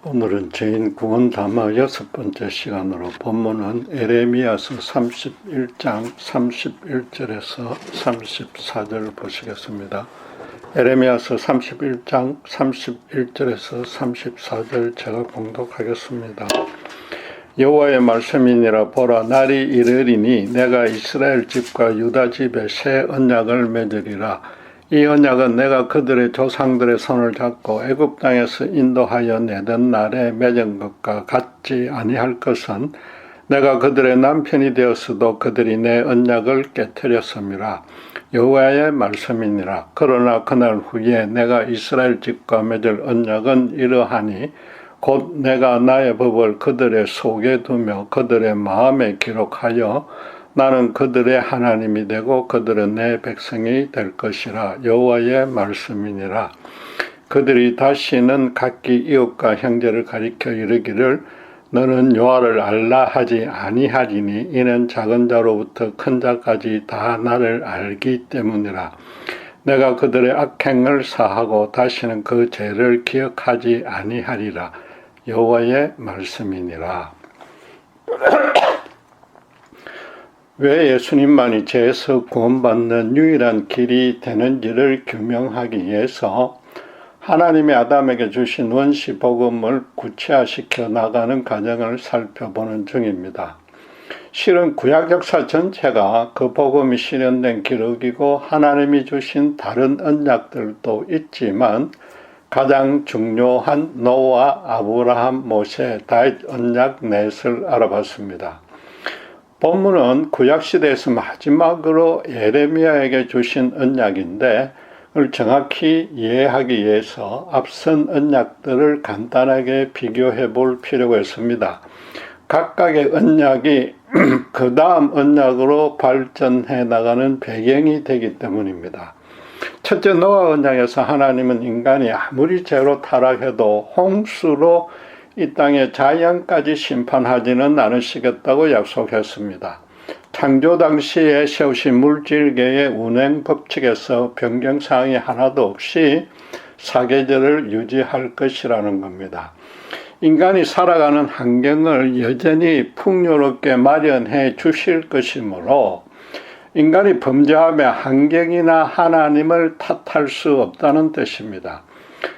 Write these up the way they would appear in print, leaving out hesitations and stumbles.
오늘은 죄인 구원 담화 6번째 시간으로 본문은 에레미야서 31장 31절에서 34절 보시겠습니다. 에레미야서 31장 31절에서 34절 제가 봉독하겠습니다. 여호와의 말씀이니라. 보라, 날이 이르리니 내가 이스라엘 집과 유다 집에 새 언약을 맺으리라. 이 언약은 내가 그들의 조상들의 손을 잡고 애굽 땅에서 인도하여 내던 날에 맺은 것과 같지 아니할 것은 내가 그들의 남편이 되었어도 그들이 내 언약을 깨뜨렸음이라. 여호와의 말씀이니라. 그러나 그날 후에 내가 이스라엘 집과 맺을 언약은 이러하니 곧 내가 나의 법을 그들의 속에 두며 그들의 마음에 기록하여 나는 그들의 하나님이 되고 그들은 내 백성이 될 것이라. 여호와의 말씀이니라. 그들이 다시는 각기 이웃과 형제를 가리켜 이르기를 너는 여호와를 알라 하지 아니하리니 이는 작은 자로부터 큰 자까지 다 나를 알기 때문이라. 내가 그들의 악행을 사하고 다시는 그 죄를 기억하지 아니하리라. 여호와의 말씀이니라. 왜 예수님만이 죄에서 구원받는 유일한 길이 되는지를 규명하기 위해서 하나님이 아담에게 주신 원시 복음을 구체화시켜 나가는 과정을 살펴보는 중입니다. 실은 구약 역사 전체가 그 복음이 실현된 기록이고 하나님이 주신 다른 언약들도 있지만 가장 중요한 노아, 아브라함, 모세, 다윗 언약 넷을 알아봤습니다. 본문은 구약시대에서 마지막으로 예레미야에게 주신 언약인데 그걸 정확히 이해하기 위해서 앞선 언약들을 간단하게 비교해 볼 필요가 있습니다. 각각의 언약이 그 다음 언약으로 발전해 나가는 배경이 되기 때문입니다. 첫째, 노아 언약에서 하나님은 인간이 아무리 죄로 타락해도 홍수로 이 땅의 자연까지 심판하지는 않으시겠다고 약속했습니다. 창조 당시에 세우신 물질계의 운행 법칙에서 변경사항이 하나도 없이 사계절을 유지할 것이라는 겁니다. 인간이 살아가는 환경을 여전히 풍요롭게 마련해 주실 것이므로 인간이 범죄하며 환경이나 하나님을 탓할 수 없다는 뜻입니다.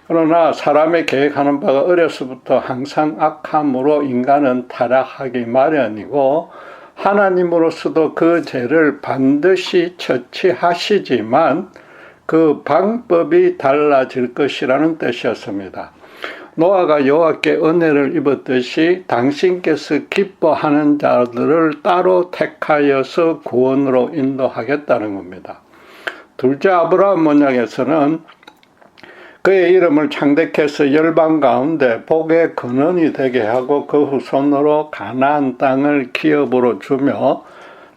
그러나 사람의 계획하는 바가 어려서부터 항상 악함으로 인간은 타락하기 마련이고 하나님으로서도 그 죄를 반드시 처치하시지만 그 방법이 달라질 것이라는 뜻이었습니다. 노아가 여호와께 은혜를 입었듯이 당신께서 기뻐하는 자들을 따로 택하여서 구원으로 인도하겠다는 겁니다. 둘째, 아브라함 언약에서는 그의 이름을 창대케서 열방 가운데 복의 근원이 되게 하고 그 후손으로 가나안 땅을 기업으로 주며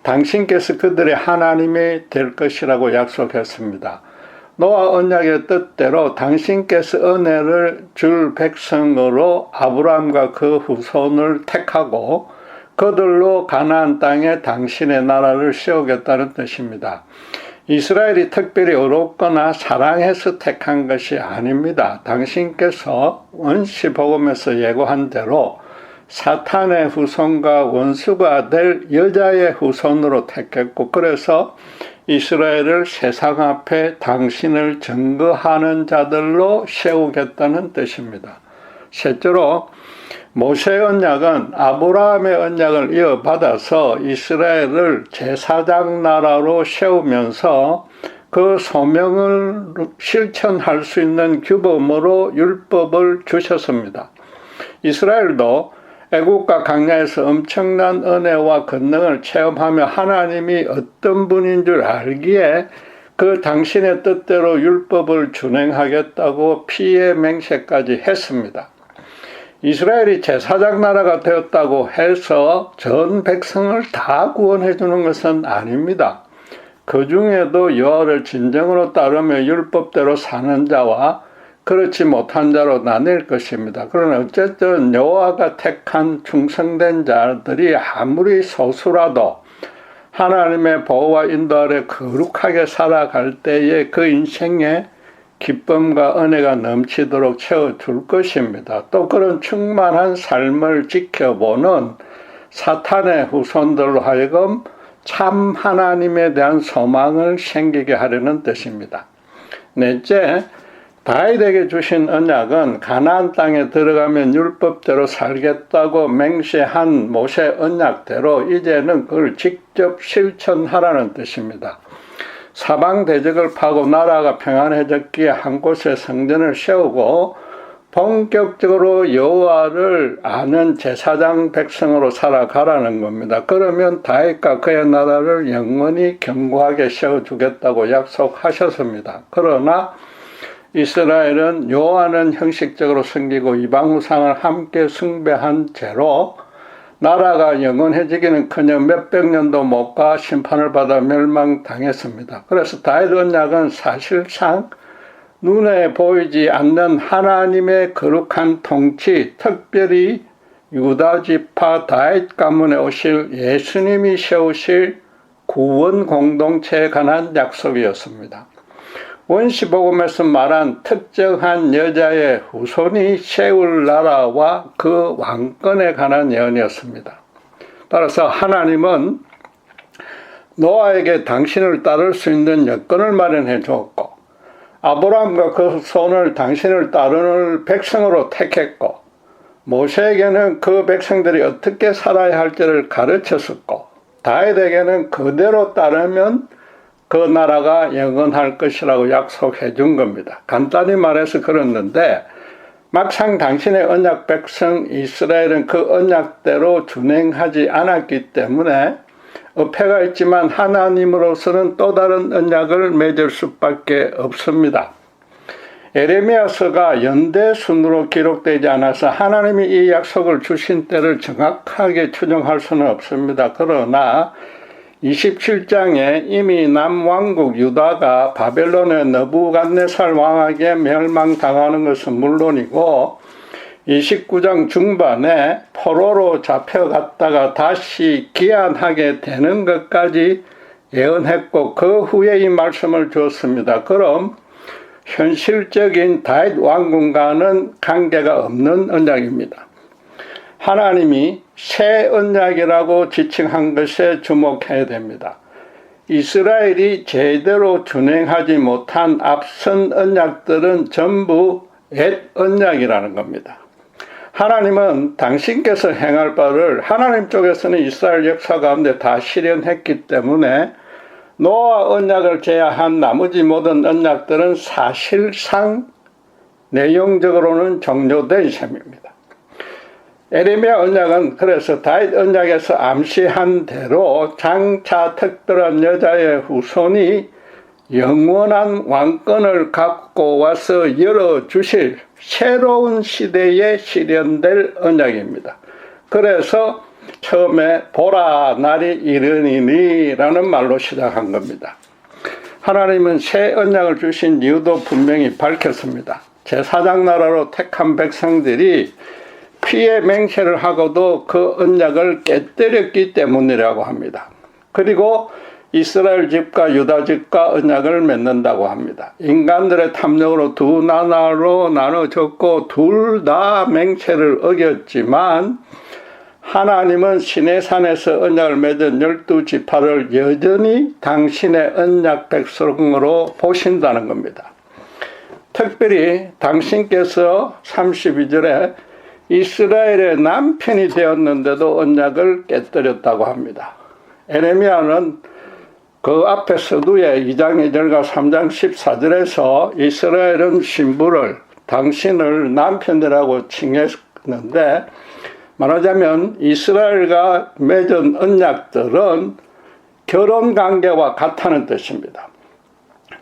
당신께서 그들의 하나님이 될 것이라고 약속했습니다. 노아 언약의 뜻대로 당신께서 은혜를 줄 백성으로 아브라함과 그 후손을 택하고 그들로 가나안 땅에 당신의 나라를 세우겠다는 뜻입니다. 이스라엘이 특별히 어렵거나 사랑해서 택한 것이 아닙니다. 당신께서 원시 복음에서 예고한 대로 사탄의 후손과 원수가 될 여자의 후손으로 택했고 그래서 이스라엘을 세상 앞에 당신을 증거하는 자들로 세우겠다는 뜻입니다. 셋째로 모세의 언약은 아브라함의 언약을 이어받아서 이스라엘을 제사장 나라로 세우면서 그 소명을 실천할 수 있는 규범으로 율법을 주셨습니다. 이스라엘도 애국과 광야에서 엄청난 은혜와 권능을 체험하며 하나님이 어떤 분인 줄 알기에 그 당신의 뜻대로 율법을 준행하겠다고 피의 맹세까지 했습니다. 이스라엘이 제사장 나라가 되었다고 해서 전 백성을 다 구원해 주는 것은 아닙니다. 그 중에도 여호와를 진정으로 따르며 율법대로 사는 자와 그렇지 못한 자로 나뉠 것입니다. 그러나 어쨌든 여호와가 택한 충성된 자들이 아무리 소수라도 하나님의 보호와 인도 아래 거룩하게 살아갈 때에 그 인생에 기쁨과 은혜가 넘치도록 채워줄 것입니다. 또 그런 충만한 삶을 지켜보는 사탄의 후손들로 하여금 참 하나님에 대한 소망을 생기게 하려는 뜻입니다. 넷째, 다윗에게 주신 언약은 가나안 땅에 들어가면 율법대로 살겠다고 맹세한 모세 언약대로 이제는 그걸 직접 실천하라는 뜻입니다. 사방 대적을 파고 나라가 평안해졌기에 한 곳에 성전을 세우고 본격적으로 여호와를 아는 제사장 백성으로 살아가라는 겁니다. 그러면 다윗과 그의 나라를 영원히 견고하게 세워주겠다고 약속하셨습니다. 그러나 이스라엘은 여호와는 형식적으로 섬기고 이방 우상을 함께 숭배한 채로 나라가 영원해지기는커녕 몇백 년도 못 가 심판을 받아 멸망당했습니다. 그래서 다윗 언약은 사실상 눈에 보이지 않는 하나님의 거룩한 통치, 특별히 유다 지파 다윗 가문에 오실 예수님이 세우실 구원 공동체에 관한 약속이었습니다. 원시복음에서 말한 특정한 여자의 후손이 세울 나라와 그 왕권에 관한 예언이었습니다. 따라서 하나님은 노아에게 당신을 따를 수 있는 여건을 마련해 주었고, 아브라함과 그 손을 당신을 따르는 백성으로 택했고, 모세에게는 그 백성들이 어떻게 살아야 할지를 가르쳤었고, 다윗에게는 그대로 따르면 그 나라가 영원할 것이라고 약속해 준 겁니다. 간단히 말해서 그랬는데 막상 당신의 언약 백성 이스라엘은 그 언약대로 준행하지 않았기 때문에 어폐가 있지만 하나님으로서는 또 다른 언약을 맺을 수밖에 없습니다. 에레미야서가 연대순으로 기록되지 않아서 하나님이 이 약속을 주신 때를 정확하게 추정할 수는 없습니다. 그러나 27장에 이미 남왕국 유다가 바벨론의 느부갓네살 왕에게 멸망당하는 것은 물론이고 29장 중반에 포로로 잡혀갔다가 다시 귀환하게 되는 것까지 예언했고 그 후에 이 말씀을 주었습니다. 그럼 현실적인 다윗 왕국과는 관계가 없는 언약입니다. 하나님이 새 언약이라고 지칭한 것에 주목해야 됩니다. 이스라엘이 제대로 준행하지 못한 앞선 언약들은 전부 옛 언약이라는 겁니다. 하나님은 당신께서 행할 바를 하나님 쪽에서는 이스라엘 역사 가운데 다 실현했기 때문에 노아 언약을 제외한 나머지 모든 언약들은 사실상 내용적으로는 종료된 셈입니다. 에레미야 언약은 그래서 다윗 언약에서 암시한 대로 장차 특별한 여자의 후손이 영원한 왕권을 갖고 와서 열어주실 새로운 시대에 실현될 언약입니다. 그래서 처음에 보라 날이 이르니니 라는 말로 시작한 겁니다. 하나님은 새 언약을 주신 이유도 분명히 밝혔습니다. 제사장 나라로 택한 백성들이 피의 맹세를 하고도 그 언약을 깨뜨렸기 때문이라고 합니다. 그리고 이스라엘 집과 유다 집과 언약을 맺는다고 합니다. 인간들의 탐욕으로 두 나라로 나눠졌고 둘 다 맹세를 어겼지만 하나님은 시내산에서 언약을 맺은 12지파를 여전히 당신의 언약 백성으로 보신다는 겁니다. 특별히 당신께서 32절에 이스라엘의 남편이 되었는데도 언약을 깨뜨렸다고 합니다. 에레미야는 그 앞에 서두에 2장 2절과 3장 14절에서 이스라엘은 신부를 당신을 남편이라고 칭했는데 말하자면 이스라엘과 맺은 언약들은 결혼관계와 같다는 뜻입니다.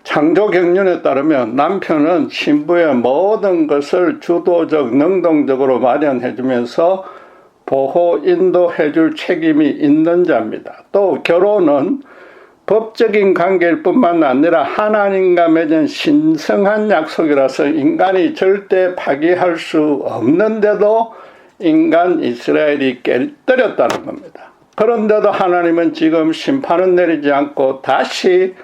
창조경륜에 따르면 남편은 신부의 모든 것을 주도적, 능동적으로 마련해주면서 보호, 인도해줄 책임이 있는 자입니다. 또 결혼은 법적인 관계일 뿐만 아니라 하나님과 맺은 신성한 약속이라서 인간이 절대 파기할 수 없는데도 인간 이스라엘이 깨뜨렸다는 겁니다. 그런데도 하나님은 지금 심판은 내리지 않고 다시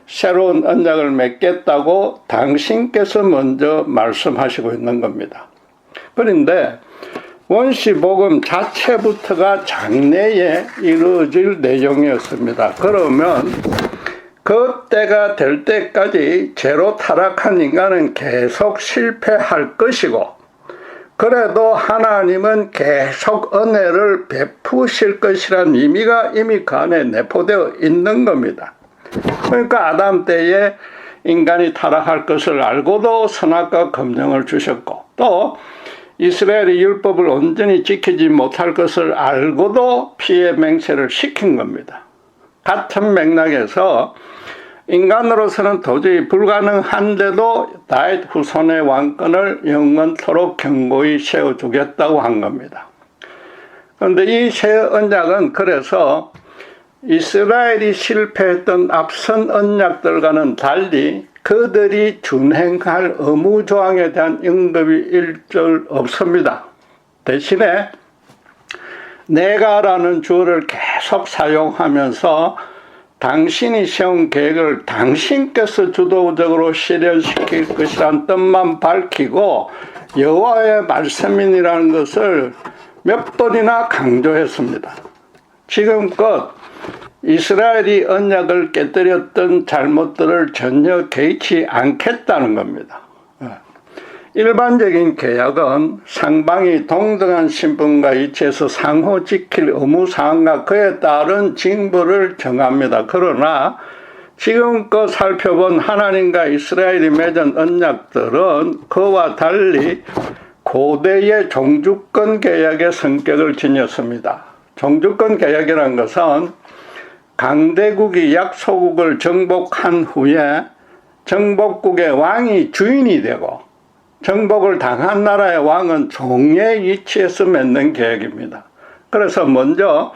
새로운 언약을 맺겠다고 당신께서 먼저 말씀하시고 있는 겁니다. 그런데 원시복음 자체부터가 장래에 이루어질 내용이었습니다. 그러면 그때가 될 때까지 죄로 타락한 인간은 계속 실패할 것이고, 그래도 하나님은 계속 은혜를 베푸실 것이라는 의미가 이미 그 안에 내포되어 있는 겁니다. 그러니까 아담 때에 인간이 타락할 것을 알고도 선악과 검령을 주셨고, 또 이스라엘의 율법을 온전히 지키지 못할 것을 알고도 피해 맹세를 시킨 겁니다. 같은 맥락에서 인간으로서는 도저히 불가능한데도 다윗 후손의 왕권을 영원토록 견고히 세워주겠다고 한 겁니다. 그런데 이 새 언약은 그래서 이스라엘이 실패했던 앞선 언약들과는 달리 그들이 준행할 의무조항에 대한 언급이 일절 없습니다. 대신에 내가라는 주어를 계속 사용하면서 당신이 세운 계획을 당신께서 주도적으로 실현시킬 것이라는 뜻만 밝히고 여호와의 말씀이라는 것을 몇 번이나 강조했습니다. 지금껏 이스라엘이 언약을 깨뜨렸던 잘못들을 전혀 개의치 않겠다는 겁니다. 일반적인 계약은 상방이 동등한 신분과 위치에서 상호 지킬 의무사항과 그에 따른 징벌을 정합니다. 그러나 지금껏 살펴본 하나님과 이스라엘이 맺은 언약들은 그와 달리 고대의 종주권 계약의 성격을 지녔습니다. 종주권 계약이라는 것은 강대국이 약소국을 정복한 후에 정복국의 왕이 주인이 되고 정복을 당한 나라의 왕은 종의 위치에서 맺는 계약입니다. 그래서 먼저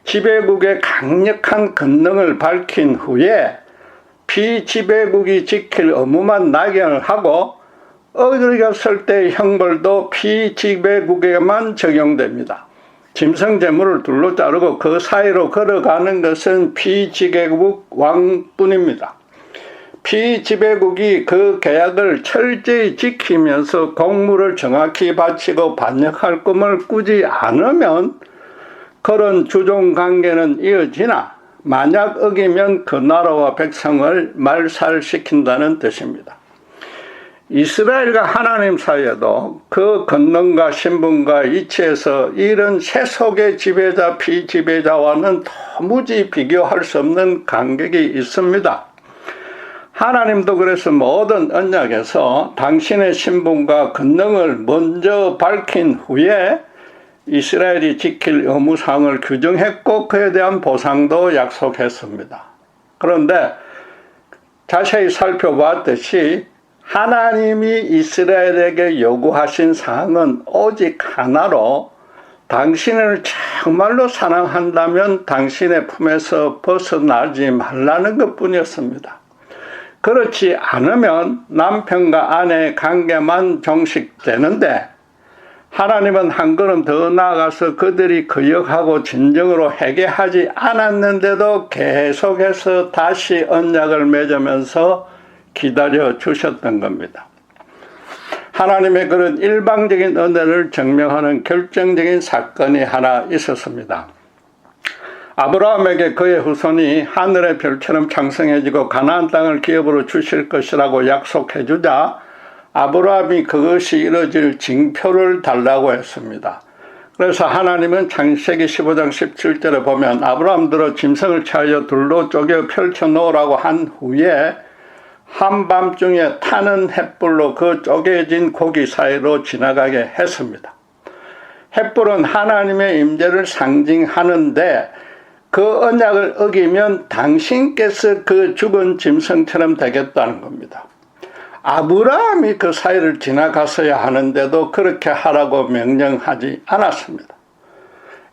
지배국의 강력한 권능을 밝힌 후에 피지배국이 지킬 의무만 낙연하고 어겼을 때의 형벌도 피지배국에만 적용됩니다. 짐승 재물을 둘로 자르고 그 사이로 걸어가는 것은 피지배국 왕뿐입니다. 피지배국이 그 계약을 철저히 지키면서 공물을 정확히 바치고 반역할 꿈을 꾸지 않으면 그런 주종관계는 이어지나 만약 어기면 그 나라와 백성을 말살시킨다는 뜻입니다. 이스라엘과 하나님 사이에도 그 권능과 신분과 위치에서 이런 세속의 지배자 피지배자와는 도무지 비교할 수 없는 간격이 있습니다. 하나님도 그래서 모든 언약에서 당신의 신분과 권능을 먼저 밝힌 후에 이스라엘이 지킬 의무사항을 규정했고 그에 대한 보상도 약속했습니다. 그런데 자세히 살펴봤듯이 하나님이 이스라엘에게 요구하신 사항은 오직 하나로 당신을 정말로 사랑한다면 당신의 품에서 벗어나지 말라는 것뿐이었습니다. 그렇지 않으면 남편과 아내의 관계만 종식되는데 하나님은 한 걸음 더 나아가서 그들이 거역하고 진정으로 회개하지 않았는데도 계속해서 다시 언약을 맺으면서 기다려 주셨던 겁니다. 하나님의 그런 일방적인 은혜를 증명하는 결정적인 사건이 하나 있었습니다. 아브라함에게 그의 후손이 하늘의 별처럼 창성해지고 가나안 땅을 기업으로 주실 것이라고 약속해 주자 아브라함이 그것이 이루어질 징표를 달라고 했습니다. 그래서 하나님은 창세기 15장 17절에 보면 아브라함들어 짐승을 취하여 둘로 쪼개 펼쳐 놓으라고 한 후에 한밤중에 타는 햇불로 그 쪼개진 고기 사이로 지나가게 했습니다. 햇불은 하나님의 임재를 상징하는데 그 언약을 어기면 당신께서 그 죽은 짐승처럼 되겠다는 겁니다. 아브라함이 그 사이를 지나갔어야 하는데도 그렇게 하라고 명령하지 않았습니다.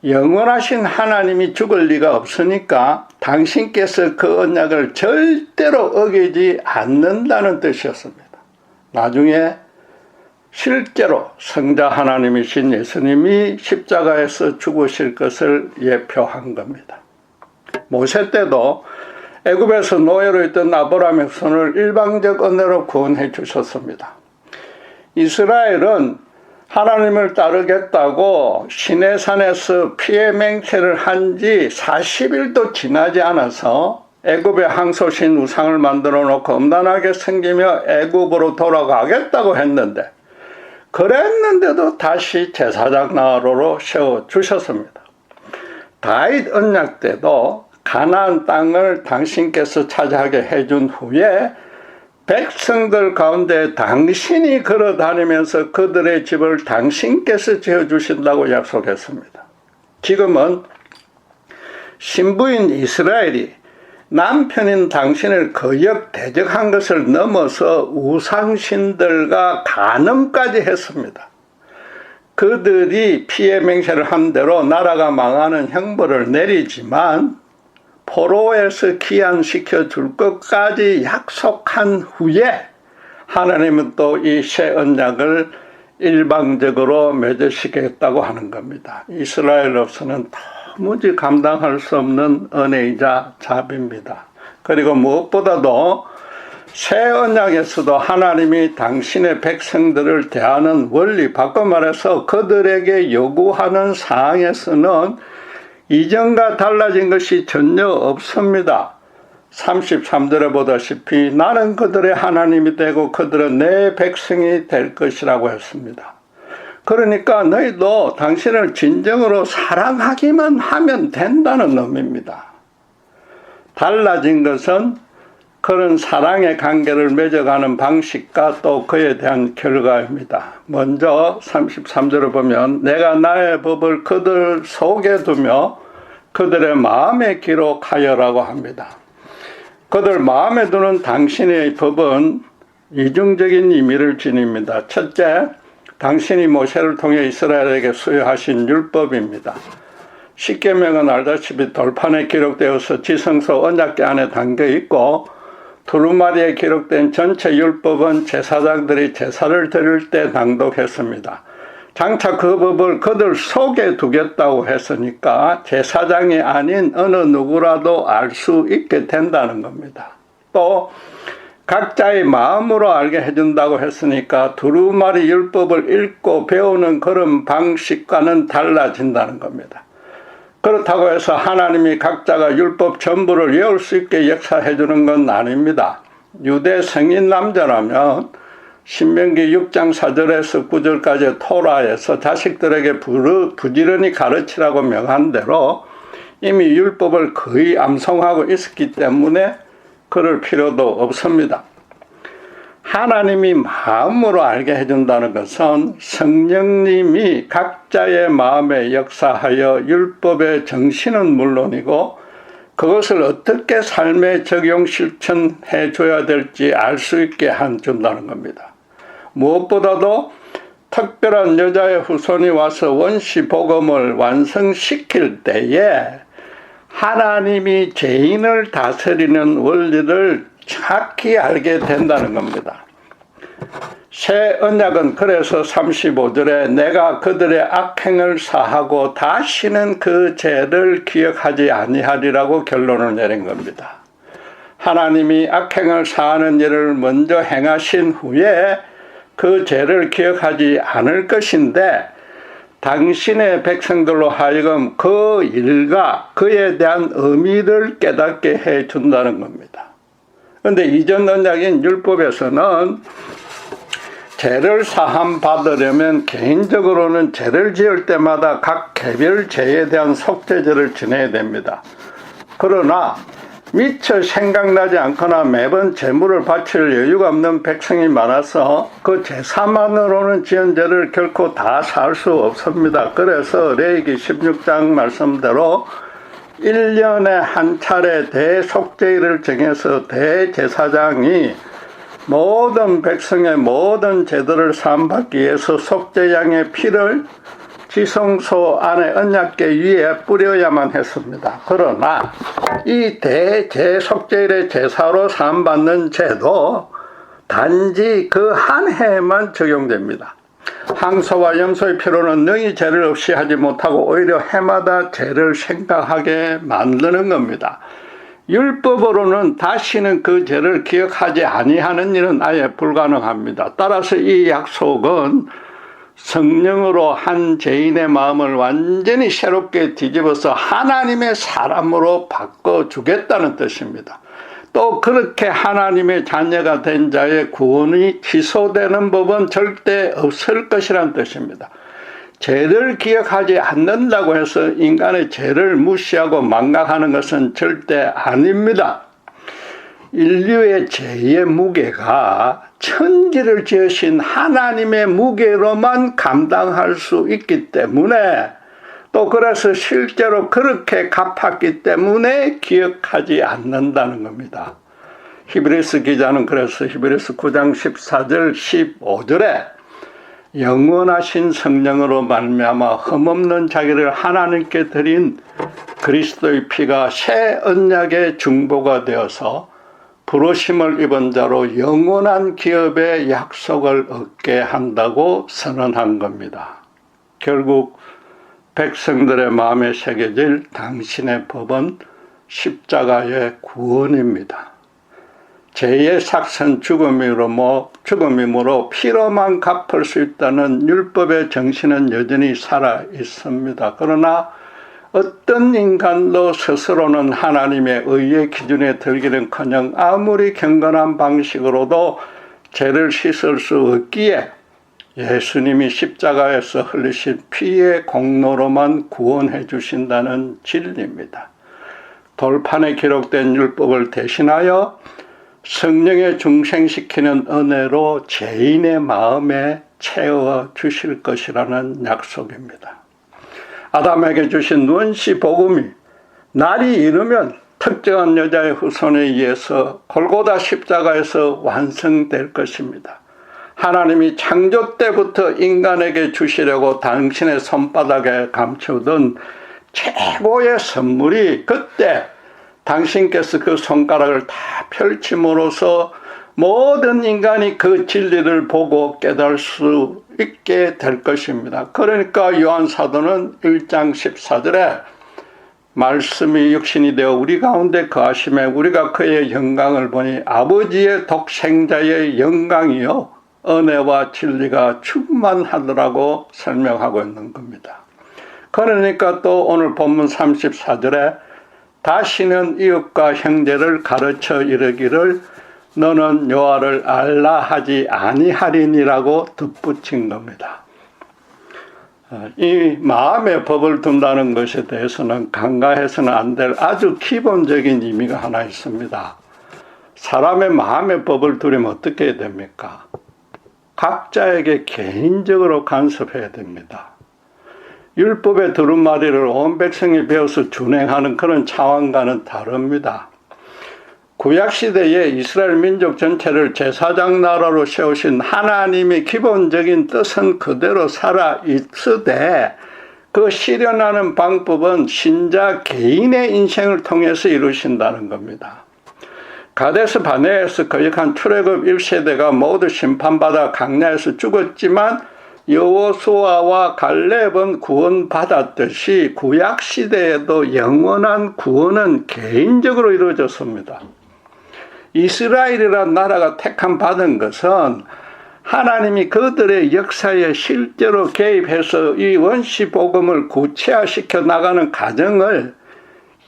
영원하신 하나님이 죽을 리가 없으니까 당신께서 그 언약을 절대로 어기지 않는다는 뜻이었습니다. 나중에 실제로 성자 하나님이신 예수님이 십자가에서 죽으실 것을 예표한 겁니다. 모세 때도 애굽에서 노예로 있던 아브라함의 후손을 일방적 은혜로 구원해 주셨습니다. 이스라엘은 하나님을 따르겠다고 시내산에서 피해 맹세를 한 지 40일도 지나지 않아서 애굽의 항소신 우상을 만들어 놓고 엄란하게 섬기며 애굽으로 돌아가겠다고 했는데, 그랬는데도 다시 제사장 나로로 세워주셨습니다. 다윗 언약 때도 가나안 땅을 당신께서 차지하게 해준 후에 백성들 가운데 당신이 걸어다니면서 그들의 집을 당신께서 지어주신다고 약속했습니다. 지금은 신부인 이스라엘이 남편인 당신을 거역대적한 것을 넘어서 우상신들과 간음까지 했습니다. 그들이 피해 맹세를 한 대로 나라가 망하는 형벌을 내리지만 포로에서 귀환시켜 줄 것까지 약속한 후에 하나님은 또 이 새 언약을 일방적으로 맺으시겠다고 하는 겁니다. 이스라엘로서는 도무지 감당할 수 없는 은혜이자 자비입니다. 그리고 무엇보다도 새 언약에서도 하나님이 당신의 백성들을 대하는 원리, 바꿔 말해서 그들에게 요구하는 사항에서는 이전과 달라진 것이 전혀 없습니다. 33절에 보다시피 나는 그들의 하나님이 되고 그들은 내 백성이 될 것이라고 했습니다. 그러니까 너희도 당신을 진정으로 사랑하기만 하면 된다는 의미입니다. 달라진 것은 그런 사랑의 관계를 맺어가는 방식과 또 그에 대한 결과입니다. 먼저 33절을 보면 내가 나의 법을 그들 속에 두며 그들의 마음에 기록하여라고 합니다. 그들 마음에 두는 당신의 법은 이중적인 의미를 지닙니다. 첫째, 당신이 모세를 통해 이스라엘에게 수여하신 율법입니다. 십계명은 알다시피 돌판에 기록되어서 지성소 언약궤 안에 담겨 있고 두루마리에 기록된 전체 율법은 제사장들이 제사를 드릴 때 낭독했습니다. 장차 그 법을 그들 속에 두겠다고 했으니까 제사장이 아닌 어느 누구라도 알 수 있게 된다는 겁니다. 또 각자의 마음으로 알게 해준다고 했으니까 두루마리 율법을 읽고 배우는 그런 방식과는 달라진다는 겁니다. 그렇다고 해서 하나님이 각자가 율법 전부를 외울 수 있게 역사해 주는 건 아닙니다. 유대 성인 남자라면 신명기 6장 4절에서 9절까지 토라에서 자식들에게 부지런히 가르치라고 명한 대로 이미 율법을 거의 암송하고 있었기 때문에 그럴 필요도 없습니다. 하나님이 마음으로 알게 해준다는 것은 성령님이 각자의 마음에 역사하여 율법의 정신은 물론이고 그것을 어떻게 삶에 적용 실천해 줘야 될지 알 수 있게 해준다는 겁니다. 무엇보다도 특별한 여자의 후손이 와서 원시 복음을 완성시킬 때에 하나님이 죄인을 다스리는 원리를 정확히 알게 된다는 겁니다. 새 언약은 그래서 35절에 내가 그들의 악행을 사하고 다시는 그 죄를 기억하지 아니하리라고 결론을 내린 겁니다. 하나님이 악행을 사하는 일을 먼저 행하신 후에 그 죄를 기억하지 않을 것인데 당신의 백성들로 하여금 그 일과 그에 대한 의미를 깨닫게 해준다는 겁니다. 그런데 이전 언약인 율법에서는 죄를 사함 받으려면 개인적으로는 죄를 지을 때마다 각 개별 죄에 대한 속죄제를 지내야 됩니다. 그러나 미처 생각나지 않거나 매번 제물을 바칠 여유가 없는 백성이 많아서 그 제사만으로는 지은 죄를 결코 다 살 수 없습니다. 그래서 레위기 16장 말씀대로 1년에 한 차례 대속죄일을 정해서 대제사장이 모든 백성의 모든 죄들을 사함받기 위해서 속죄양의 피를 지성소 안에 언약궤 위에 뿌려야만 했습니다. 그러나 이 대제속죄일의 제사로 사함받는 죄도 단지 그 한 해에만 적용됩니다. 항소와 염소의 피로는 능히 죄를 없이 하지 못하고 오히려 해마다 죄를 생각하게 만드는 겁니다. 율법으로는 다시는 그 죄를 기억하지 아니하는 일은 아예 불가능합니다. 따라서 이 약속은 성령으로 한 죄인의 마음을 완전히 새롭게 뒤집어서 하나님의 사람으로 바꿔주겠다는 뜻입니다. 또 그렇게 하나님의 자녀가 된 자의 구원이 취소되는 법은 절대 없을 것이라는 뜻입니다. 죄를 기억하지 않는다고 해서 인간의 죄를 무시하고 망각하는 것은 절대 아닙니다. 인류의 죄의 무게가 천지를 지으신 하나님의 무게로만 감당할 수 있기 때문에, 또 그래서 실제로 그렇게 갚았기 때문에 기억하지 않는다는 겁니다. 히브리서 기자는 그래서 히브리서 9장 14절 15절에 영원하신 성령으로 말미암아 흠없는 자기를 하나님께 드린 그리스도의 피가 새 언약의 중보가 되어서 부르심을 입은 자로 영원한 기업의 약속을 얻게 한다고 선언한 겁니다. 결국 백성들의 마음에 새겨질 당신의 법은 십자가의 구원입니다. 죄의 삭선 죽음이므로 피로만 갚을 수 있다는 율법의 정신은 여전히 살아 있습니다. 그러나 어떤 인간도 스스로는 하나님의 의의 기준에 들기는커녕 아무리 경건한 방식으로도 죄를 씻을 수 없기에 예수님이 십자가에서 흘리신 피의 공로로만 구원해 주신다는 진리입니다. 돌판에 기록된 율법을 대신하여 성령에 중생시키는 은혜로 죄인의 마음에 채워 주실 것이라는 약속입니다. 아담에게 주신 원시 복음이 날이 이르면 특정한 여자의 후손에 의해서 골고다 십자가에서 완성될 것입니다. 하나님이 창조 때부터 인간에게 주시려고 당신의 손바닥에 감추던 최고의 선물이 그때 당신께서 그 손가락을 다 펼침으로써 모든 인간이 그 진리를 보고 깨달을 수 있게 될 것입니다. 그러니까 요한 사도는 1장 14절에 말씀이 육신이 되어 우리 가운데 거하심에 우리가 그의 영광을 보니 아버지의 독생자의 영광이요 은혜와 진리가 충만하더라고 설명하고 있는 겁니다. 그러니까 또 오늘 본문 34절에 다시는 이웃과 형제를 가르쳐 이르기를 너는 여호와를 알라 하지 아니하리니라고 덧붙인 겁니다. 이 마음의 법을 둔다는 것에 대해서는 간과해서는 안 될 아주 기본적인 의미가 하나 있습니다. 사람의 마음의 법을 두려면 어떻게 해야 됩니까? 각자에게 개인적으로 간섭해야 됩니다. 율법의 두루마리를 온 백성이 배워서 준행하는 그런 차원과는 다릅니다. 구약시대에 이스라엘 민족 전체를 제사장 나라로 세우신 하나님의 기본적인 뜻은 그대로 살아있으되 그 실현하는 방법은 신자 개인의 인생을 통해서 이루신다는 겁니다. 가데스 바네에서 거역한 출애굽 1세대가 모두 심판받아 강야에서 죽었지만 여호수아와 갈렙은 구원받았듯이 구약시대에도 영원한 구원은 개인적으로 이루어졌습니다. 이스라엘이라는 나라가 택함 받은 것은 하나님이 그들의 역사에 실제로 개입해서 이 원시 복음을 구체화시켜 나가는 과정을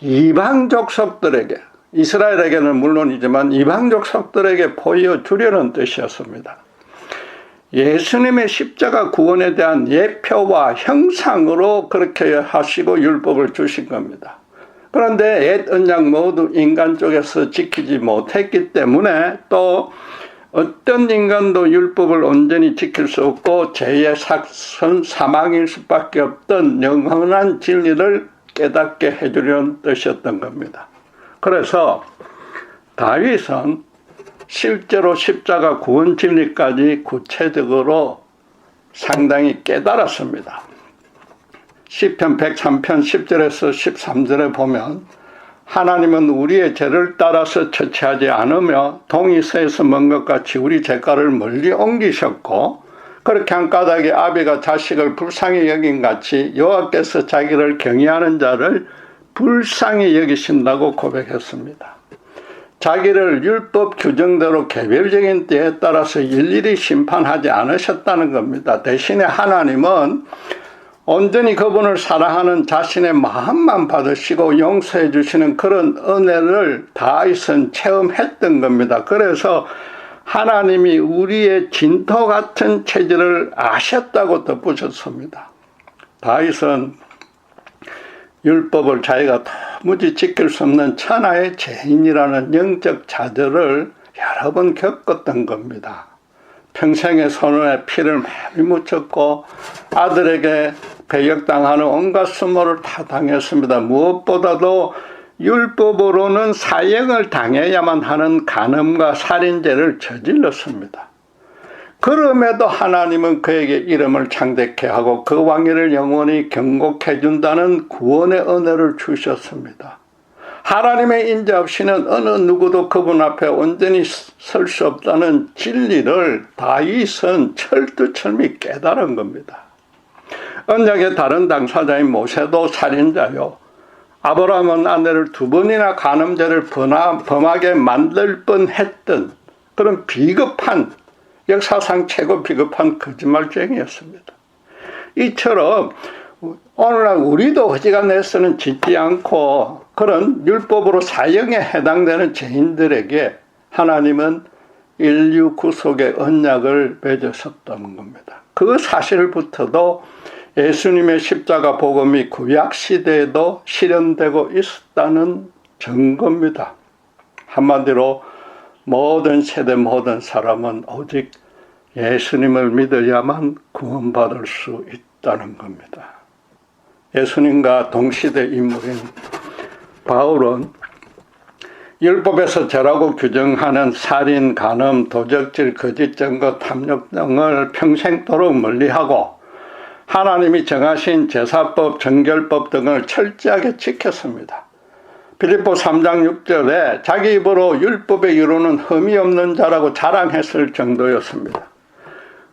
이방 족속들에게, 이스라엘에게는 물론이지만 이방 족속들에게 보여주려는 뜻이었습니다. 예수님의 십자가 구원에 대한 예표와 형상으로 그렇게 하시고 율법을 주신 겁니다. 그런데 옛 언약 모두 인간 쪽에서 지키지 못했기 때문에 또 어떤 인간도 율법을 온전히 지킬 수 없고 죄의 삭선 사망일 수밖에 없던 영원한 진리를 깨닫게 해주려는 뜻이었던 겁니다. 그래서 다윗은 실제로 십자가 구원 진리까지 구체적으로 상당히 깨달았습니다. 시편 103편 10절에서 13절에 보면 하나님은 우리의 죄를 따라서 처치하지 않으며 동이 서에서 먼 것 같이 우리 죄가를 멀리 옮기셨고 그렇게 한 까닭에 아비가 자식을 불쌍히 여긴 같이 여호와께서 자기를 경외하는 자를 불쌍히 여기신다고 고백했습니다. 자기를 율법 규정대로 개별적인 때에 따라서 일일이 심판하지 않으셨다는 겁니다. 대신에 하나님은 온전히 그분을 사랑하는 자신의 마음만 받으시고 용서해 주시는 그런 은혜를 다윗은 체험했던 겁니다. 그래서 하나님이 우리의 진토 같은 체질을 아셨다고 덧붙였습니다. 다윗은 율법을 자기가 도무지 지킬 수 없는 천하의 죄인이라는 영적 좌절을 여러 번 겪었던 겁니다. 평생의 손에 피를 많이 묻혔고 아들에게 배격당하는 온갖 수모를 다 당했습니다. 무엇보다도 율법으로는 사형을 당해야만 하는 간음과 살인죄를 저질렀습니다. 그럼에도 하나님은 그에게 이름을 창대케 하고 그 왕위를 영원히 경고해 준다는 구원의 은혜를 주셨습니다. 하나님의 인자 없이는 어느 누구도 그분 앞에 온전히 설 수 없다는 진리를 다윗은 철두철미 깨달은 겁니다. 언약의 다른 당사자인 모세도 살인자요, 아브라함은 아내를 2번이나 간음죄를 범하게 만들 뻔했던 그런 비겁한, 역사상 최고 비겁한 거짓말쟁이였습니다. 이처럼 오늘날 우리도 어지간해서는 짓지 않고 그런 율법으로 사형에 해당되는 죄인들에게 하나님은 인류 구속의 언약을 맺으셨다는 겁니다. 그 사실부터도 예수님의 십자가 복음이 구약 시대에도 실현되고 있었다는 증거입니다. 한마디로 모든 세대 모든 사람은 오직 예수님을 믿어야만 구원받을 수 있다는 겁니다. 예수님과 동시대 인물인 바울은 율법에서 죄라고 규정하는 살인, 간음, 도적질, 거짓 증거, 탐욕 등을 평생도록 멀리하고 하나님이 정하신 제사법, 정결법 등을 철저하게 지켰습니다. 빌립보 3장 6절에 자기 입으로 율법에 이루는 흠이 없는 자라고 자랑했을 정도였습니다.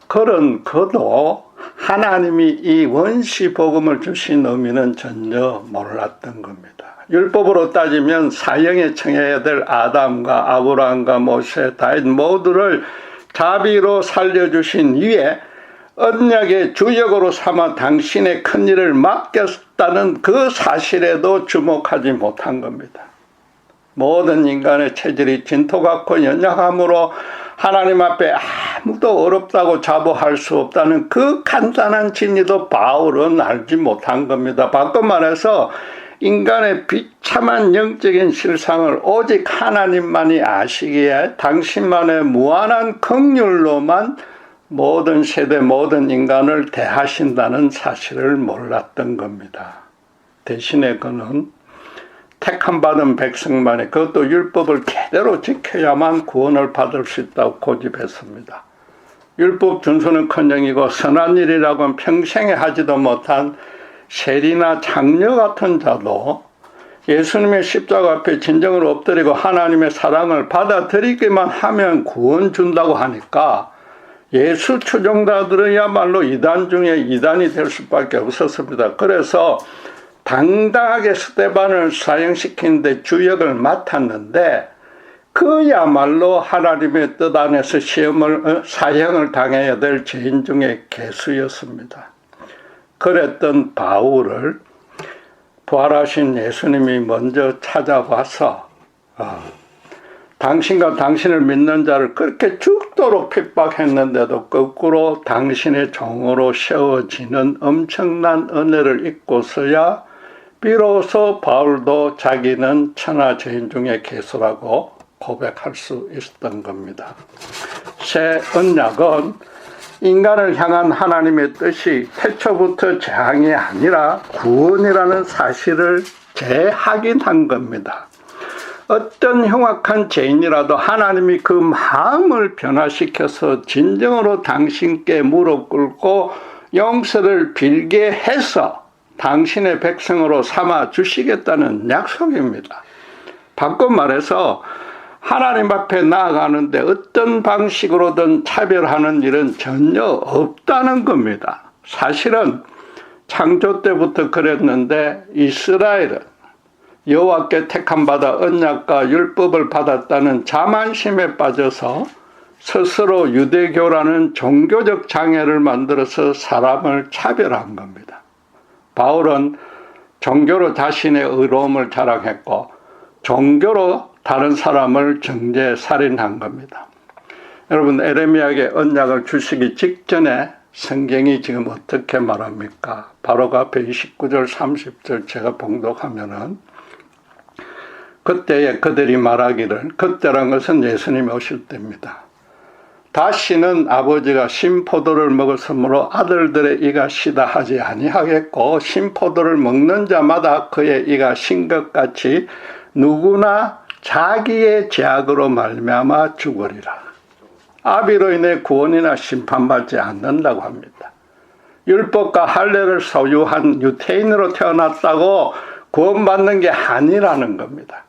그런 그도 하나님이 이 원시 복음을 주신 의미는 전혀 몰랐던 겁니다. 율법으로 따지면 사형에 청해야 될 아담과 아브라함과 모세, 다윗 모두를 자비로 살려주신 이에 언약의 주역으로 삼아 당신의 큰 일을 맡겼다는 그 사실에도 주목하지 못한 겁니다. 모든 인간의 체질이 진토 같고 연약함으로 하나님 앞에 아무도 어렵다고 자부할 수 없다는 그 간단한 진리도 바울은 알지 못한 겁니다. 바꿔 말해서 인간의 비참한 영적인 실상을 오직 하나님만이 아시기에 당신만의 무한한 긍휼로만 모든 세대 모든 인간을 대하신다는 사실을 몰랐던 겁니다. 대신에 그는 택함 받은 백성만이 그것도 율법을 제대로 지켜야만 구원을 받을 수 있다고 고집했습니다. 율법 준수는커녕이고 선한 일이라고는 평생에 하지도 못한 세리나 장녀 같은 자도 예수님의 십자가 앞에 진정으로 엎드리고 하나님의 사랑을 받아들이기만 하면 구원 준다고 하니까 예수 추종자들이야말로 이단 중에 이단이 될 수밖에 없었습니다. 그래서 당당하게 스데반을 사형시킨 데 주역을 맡았는데 그야말로 하나님의 뜻 안에서 사형을 당해야 될 죄인 중에 괴수였습니다. 그랬던 바울을 부활하신 예수님이 먼저 찾아와서 당신과 당신을 믿는 자를 그렇게 죽도록 핍박했는데도 거꾸로 당신의 종으로 세워지는 엄청난 은혜를 입고서야 비로소 바울도 자기는 천하 죄인 중에 괴수라고 고백할 수 있었던 겁니다. 새 언약은 인간을 향한 하나님의 뜻이 태초부터 재앙이 아니라 구원이라는 사실을 재확인한 겁니다. 어떤 흉악한 죄인이라도 하나님이 그 마음을 변화시켜서 진정으로 당신께 무릎 꿇고 용서를 빌게 해서 당신의 백성으로 삼아 주시겠다는 약속입니다. 바꿔 말해서 하나님 앞에 나아가는데 어떤 방식으로든 차별하는 일은 전혀 없다는 겁니다. 사실은 창조 때부터 그랬는데 이스라엘은 여호와께 택함받아 언약과 율법을 받았다는 자만심에 빠져서 스스로 유대교라는 종교적 장애를 만들어서 사람을 차별한 겁니다. 바울은 종교로 자신의 의로움을 자랑했고 종교로 다른 사람을 정죄 살인한 겁니다. 여러분, 에레미야에게 언약을 주시기 직전에 성경이 지금 어떻게 말합니까? 바로 그 앞에 29절 30절 제가 봉독하면은 그때에 그들이 말하기를, 그때란 것은 예수님이 오실 때입니다. 다시는 아버지가 신포도를 먹었으므로 아들들의 이가 시다 하지 아니하겠고 신포도를 먹는 자마다 그의 이가 신 것 같이 누구나 자기의 죄악으로 말미암아 죽으리라. 아비로 인해 구원이나 심판받지 않는다고 합니다. 율법과 할례를 소유한 유태인으로 태어났다고 구원받는 게 아니라는 겁니다.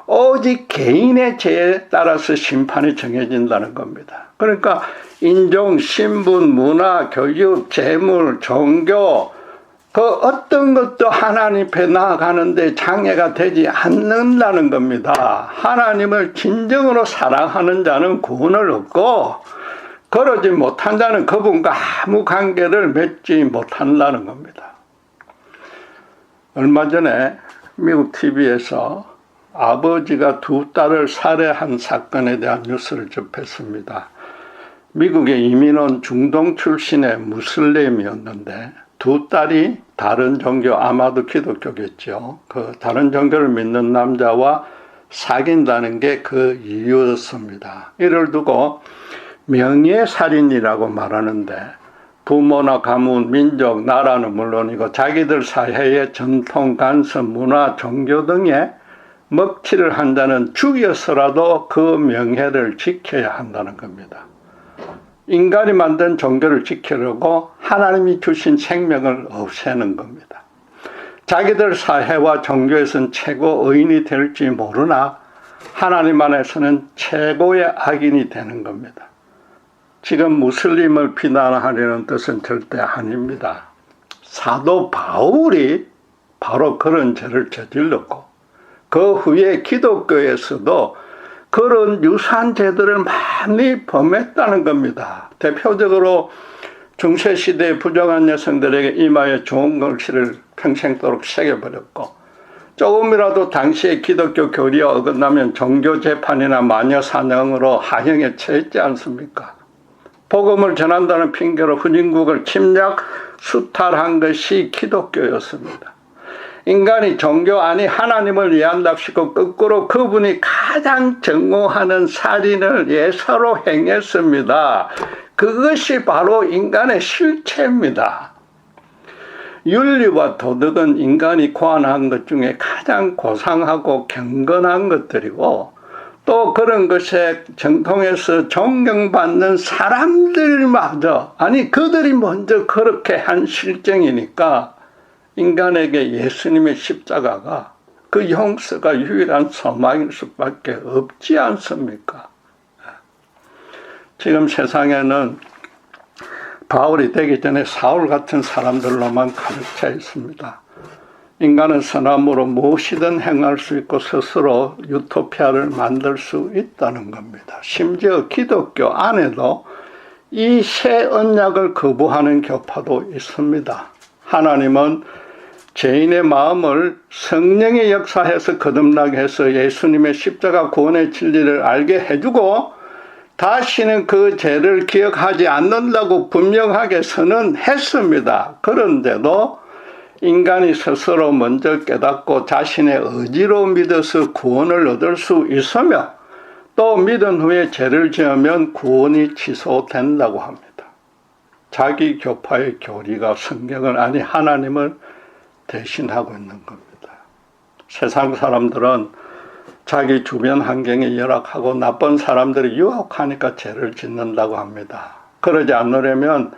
오직 개인의 죄에 따라서 심판이 정해진다는 겁니다. 그러니까 인종, 신분, 문화, 교육, 재물, 종교 그 어떤 것도 하나님 앞에 나아가는데 장애가 되지 않는다는 겁니다. 하나님을 진정으로 사랑하는 자는 구원을 얻고 그러지 못한 자는 그분과 아무 관계를 맺지 못한다는 겁니다. 얼마 전에 미국 TV에서 아버지가 두 딸을 살해한 사건에 대한 뉴스를 접했습니다. 미국에 이민 온 중동 출신의 무슬림이었는데 두 딸이 다른 종교, 아마도 기독교겠죠. 그 다른 종교를 믿는 남자와 사귄다는 게 그 이유였습니다. 이를 두고 명예살인이라고 말하는데 부모나 가문, 민족, 나라는 물론이고 자기들 사회의 전통, 간섭, 문화, 종교 등에 먹칠을 한 자는 죽여서라도 그 명예를 지켜야 한다는 겁니다. 인간이 만든 종교를 지키려고 하나님이 주신 생명을 없애는 겁니다. 자기들 사회와 종교에서는 최고 의인이 될지 모르나 하나님 안에서는 최고의 악인이 되는 겁니다. 지금 무슬림을 비난하려는 뜻은 절대 아닙니다. 사도 바울이 바로 그런 죄를 저질렀고 그 후에 기독교에서도 그런 유사한 죄들을 많이 범했다는 겁니다. 대표적으로 중세시대의 부정한 여성들에게 이마에 좋은 글씨를 평생도록 새겨버렸고 조금이라도 당시의 기독교 교리에 어긋나면 종교재판이나 마녀사냥으로 하형에 처했지 않습니까? 복음을 전한다는 핑계로 후진국을 침략, 수탈한 것이 기독교였습니다. 인간이 종교 아니 하나님을 위한답시고 거꾸로 그분이 가장 증오하는 살인을 예사로 행했습니다. 그것이 바로 인간의 실체입니다. 윤리와 도덕은 인간이 고안한 것 중에 가장 고상하고 경건한 것들이고 또 그런 것에 정통해서 존경받는 사람들마저 아니 그들이 먼저 그렇게 한 실정이니까 인간에게 예수님의 십자가가 그 용서가 유일한 소망일 수밖에 없지 않습니까? 지금 세상에는 바울이 되기 전에 사울 같은 사람들로만 가득 차 있습니다. 인간은 선함으로 무엇이든 행할 수 있고 스스로 유토피아를 만들 수 있다는 겁니다. 심지어 기독교 안에도 이 새 언약을 거부하는 교파도 있습니다. 하나님은 죄인의 마음을 성령의 역사해서 거듭나게 해서 예수님의 십자가 구원의 진리를 알게 해주고 다시는 그 죄를 기억하지 않는다고 분명하게 선언했습니다. 그런데도 인간이 스스로 먼저 깨닫고 자신의 의지로 믿어서 구원을 얻을 수 있으며 또 믿은 후에 죄를 지으면 구원이 취소된다고 합니다. 자기 교파의 교리가 성경을 아니 하나님을 대신하고 있는 겁니다. 세상 사람들은 자기 주변 환경에 열악하고 나쁜 사람들이 유혹하니까 죄를 짓는다고 합니다. 그러지 않으려면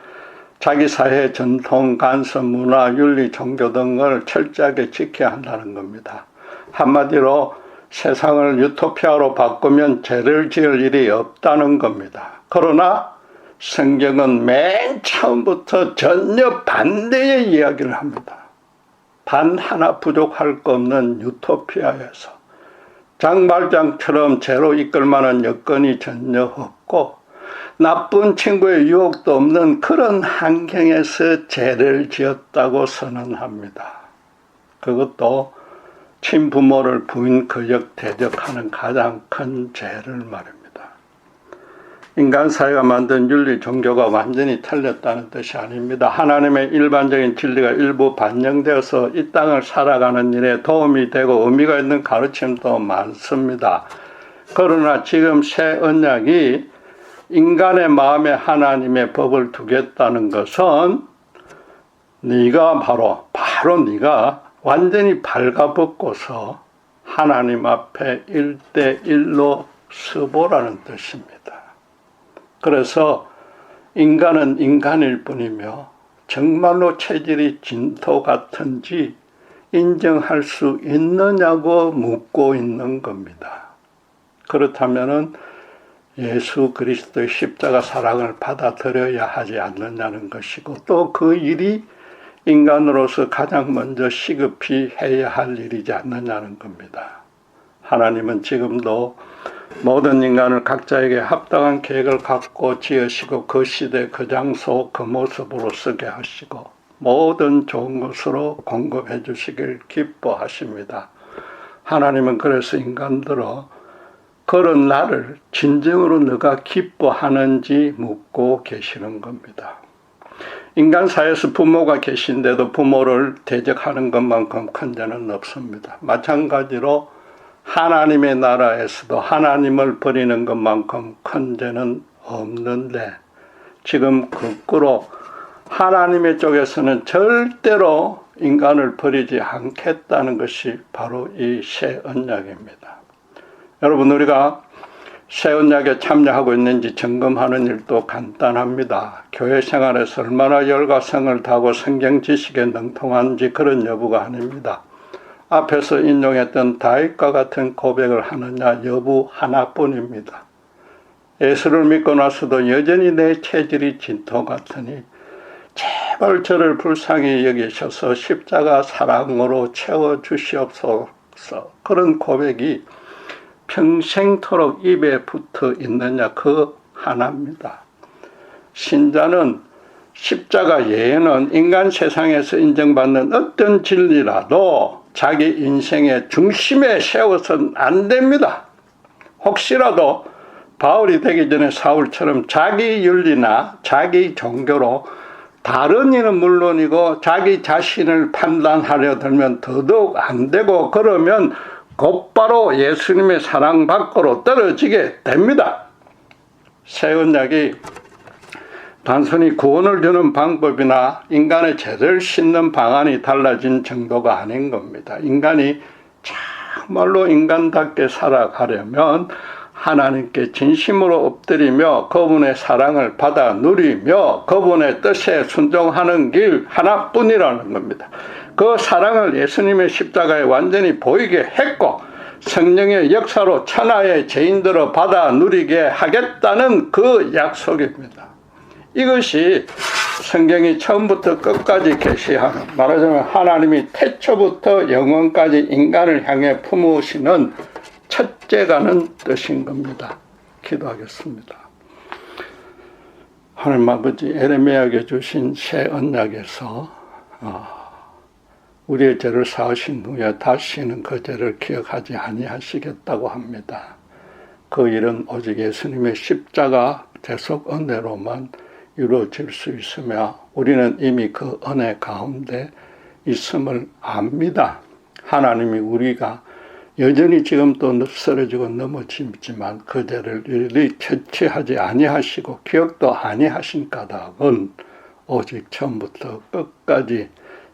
자기 사회의 전통, 간섭, 문화, 윤리, 종교 등을 철저하게 지켜야 한다는 겁니다. 한마디로 세상을 유토피아로 바꾸면 죄를 지을 일이 없다는 겁니다. 그러나 성경은 맨 처음부터 전혀 반대의 이야기를 합니다. 단 하나 부족할 거 없는 유토피아에서 장발장처럼 죄로 이끌 만한 여건이 전혀 없고 나쁜 친구의 유혹도 없는 그런 환경에서 죄를 지었다고 선언합니다. 그것도 친부모를 부인 거역 대적하는 가장 큰 죄를 말입니다. 인간 사회가 만든 윤리 종교가 완전히 틀렸다는 뜻이 아닙니다. 하나님의 일반적인 진리가 일부 반영되어서 이 땅을 살아가는 일에 도움이 되고 의미가 있는 가르침도 많습니다. 그러나 지금 새 언약이 인간의 마음에 하나님의 법을 두겠다는 것은 네가 바로 네가 완전히 발가벗고서 하나님 앞에 1대1로 서보라는 뜻입니다. 그래서 인간은 인간일 뿐이며 정말로 체질이 진토 같은지 인정할 수 있느냐고 묻고 있는 겁니다. 그렇다면은 예수 그리스도의 십자가 사랑을 받아들여야 하지 않느냐는 것이고 또 그 일이 인간으로서 가장 먼저 시급히 해야 할 일이지 않느냐는 겁니다. 하나님은 지금도 모든 인간을 각자에게 합당한 계획을 갖고 지으시고 그 시대 그 장소 그 모습으로 쓰게 하시고 모든 좋은 것으로 공급해 주시길 기뻐하십니다. 하나님은 그래서 인간들어 그런 나를 진정으로 너가 기뻐하는지 묻고 계시는 겁니다. 인간 사회에서 부모가 계신데도 부모를 대적하는 것만큼 큰 죄는 없습니다. 마찬가지로 하나님의 나라에서도 하나님을 버리는 것만큼 큰 죄는 없는데 지금 거꾸로 하나님의 쪽에서는 절대로 인간을 버리지 않겠다는 것이 바로 이 새 언약입니다. 여러분, 우리가 새 언약에 참여하고 있는지 점검하는 일도 간단합니다. 교회 생활에서 얼마나 열과성을 다하고 성경 지식에 능통한지 그런 여부가 아닙니다. 앞에서 인용했던 다윗과 같은 고백을 하느냐 여부 하나뿐입니다. 예수를 믿고 나서도 여전히 내 체질이 진토 같으니 제발 저를 불쌍히 여기셔서 십자가 사랑으로 채워주시옵소서. 그런 고백이 평생토록 입에 붙어 있느냐 그 하나입니다. 신자는 십자가 외에는 인간 세상에서 인정받는 어떤 진리라도 자기 인생의 중심에 세워서는 안 됩니다. 혹시라도 바울이 되기 전에 사울처럼 자기 윤리나 자기 종교로 다른 이는 물론이고 자기 자신을 판단하려 들면 더더욱 안 되고 그러면 곧바로 예수님의 사랑 밖으로 떨어지게 됩니다. 새 언약이 단순히 구원을 주는 방법이나 인간의 죄를 씻는 방안이 달라진 정도가 아닌 겁니다. 인간이 정말로 인간답게 살아가려면 하나님께 진심으로 엎드리며 그분의 사랑을 받아 누리며 그분의 뜻에 순종하는 길 하나뿐이라는 겁니다. 그 사랑을 예수님의 십자가에 완전히 보이게 했고 성령의 역사로 천하의 죄인들을 받아 누리게 하겠다는 그 약속입니다. 이것이 성경이 처음부터 끝까지 계시하는, 말하자면 하나님이 태초부터 영원까지 인간을 향해 품으시는 첫째가는 뜻인 겁니다. 기도하겠습니다. 하나님 아버지, 에레미야에게 주신 새 언약에서 우리의 죄를 사하신 후에 다시는 그 죄를 기억하지 아니하시겠다고 합니다. 그 일은 오직 예수님의 십자가 대속 은혜로만 이루어질 수 있으며 우리는 이미 그 은혜 가운데 있음을 압니다. 하나님이 우리가 여전히 지금도 쓰러지고 넘어지지만 그 죄를 일일이 채취하지 아니하시고 기억도 아니하신 까닭은 오직 처음부터 끝까지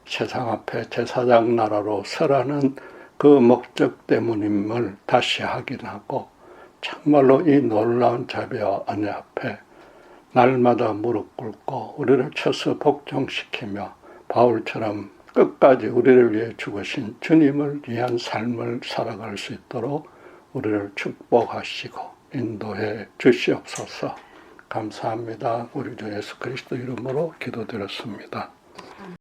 세상 앞에 제사장 나라로 서라는 그 목적 때문임을 다시 확인하고 정말로 이 놀라운 자비와 은혜 앞에 날마다 무릎 꿇고 우리를 쳐서 복종시키며 바울처럼 끝까지 우리를 위해 죽으신 주님을 위한 삶을 살아갈 수 있도록 우리를 축복하시고 인도해 주시옵소서. 감사합니다. 우리 주 예수 그리스도 이름으로 기도드렸습니다.